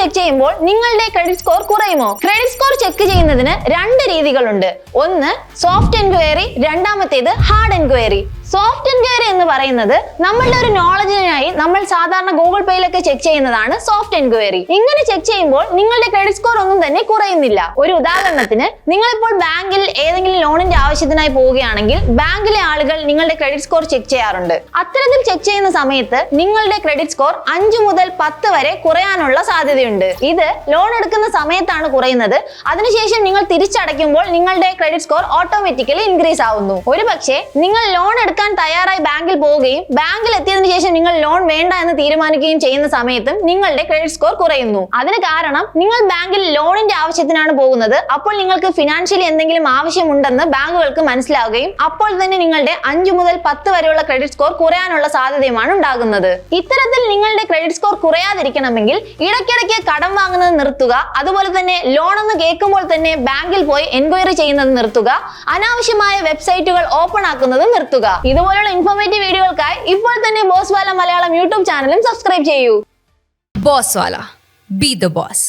Check ചെയ്യുമ്പോൾ നിങ്ങളുടെ credit score കുറയുമോ? ക്രെഡിറ്റ് സ്കോർ ചെക്ക് ചെയ്യുന്നതിന് രണ്ട് രീതികളുണ്ട്. ഒന്ന് സോഫ്റ്റ് എൻക്വയറി, രണ്ടാമത്തേത് ഹാർഡ് എൻക്വയറി. സോഫ്റ്റ് എൻക്വയറി എന്ന് പറയുന്നത് നമ്മളുടെ ഒരു നോളജിനായി നമ്മൾ സാധാരണ ഗൂഗിൾ പേയിലൊക്കെ ചെക്ക് ചെയ്യുന്നതാണ് സോഫ്റ്റ് എൻക്വയറി. ഇങ്ങനെ ചെക്ക് ചെയ്യുമ്പോൾ നിങ്ങളുടെ ക്രെഡിറ്റ് സ്കോർ ഒന്നും തന്നെ കുറയുന്നില്ല. ഒരു ഉദാഹരണത്തിന്, നിങ്ങളിപ്പോൾ ബാങ്കിൽ ഏതെങ്കിലും ലോണിന്റെ ആവശ്യത്തിനായി പോവുകയാണെങ്കിൽ ബാങ്കിലെ ആളുകൾ നിങ്ങളുടെ ക്രെഡിറ്റ് സ്കോർ ചെക്ക് ചെയ്യാറുണ്ട്. അത്തരത്തിൽ ചെക്ക് ചെയ്യുന്ന സമയത്ത് നിങ്ങളുടെ ക്രെഡിറ്റ് സ്കോർ 5 മുതൽ 10 വരെ കുറയാനുള്ള സാധ്യതയുണ്ട്. ഇത് ലോൺ എടുക്കുന്ന സമയത്താണ് കുറയുന്നത്. അതിനുശേഷം നിങ്ങൾ തിരിച്ചടയ്ക്കുമ്പോൾ നിങ്ങളുടെ ക്രെഡിറ്റ് സ്കോർ ഓട്ടോമാറ്റിക്കലി ഇൻക്രീസ് ആവുന്നു. ഒരുപക്ഷെ നിങ്ങൾ ലോൺ തയ്യാറായി ബാങ്കിൽ പോവുകയും ബാങ്കിൽ എത്തിയതിനു ശേഷം നിങ്ങൾ ലോൺ വേണ്ട എന്ന് തീരുമാനിക്കുകയും ചെയ്യുന്ന സമയത്തും നിങ്ങളുടെ ക്രെഡിറ്റ് സ്കോർ കുറയുന്നു. അതിന് കാരണം നിങ്ങൾ ബാങ്കിൽ ലോണിന്റെ ആവശ്യത്തിനാണ് പോകുന്നത്. അപ്പോൾ നിങ്ങൾക്ക് ഫിനാൻഷ്യലി എന്തെങ്കിലും ആവശ്യമുണ്ടെന്ന് ബാങ്കുകൾക്ക് മനസ്സിലാവുകയും അപ്പോൾ തന്നെ നിങ്ങളുടെ 5 മുതൽ 10 വരെയുള്ള ക്രെഡിറ്റ് സ്കോർ കുറയാനുള്ള സാധ്യതയുമാണ് ഉണ്ടാകുന്നത്. ഇത്തരത്തിൽ നിങ്ങളുടെ ക്രെഡിറ്റ് സ്കോർ കുറയാതിരിക്കണമെങ്കിൽ ഇടയ്ക്കിടയ്ക്ക് കടം വാങ്ങുന്നത് നിർത്തുക. അതുപോലെ തന്നെ ലോൺ എന്ന് കേൾക്കുമ്പോൾ തന്നെ ബാങ്കിൽ പോയി എൻക്വയറി ചെയ്യുന്നത് നിർത്തുക. അനാവശ്യമായ വെബ്സൈറ്റുകൾ ഓപ്പൺ ആക്കുന്നത് നിർത്തുക. ഇതുപോലുള്ള ഇൻഫോർമേറ്റീവ് വീഡിയോകൾക്കായി ഇപ്പോൾ തന്നെ ബോസ് വാല മലയാളം യൂട്യൂബ് ചാനലും സബ്സ്ക്രൈബ് ചെയ്യൂ. Boss Wala, be the boss.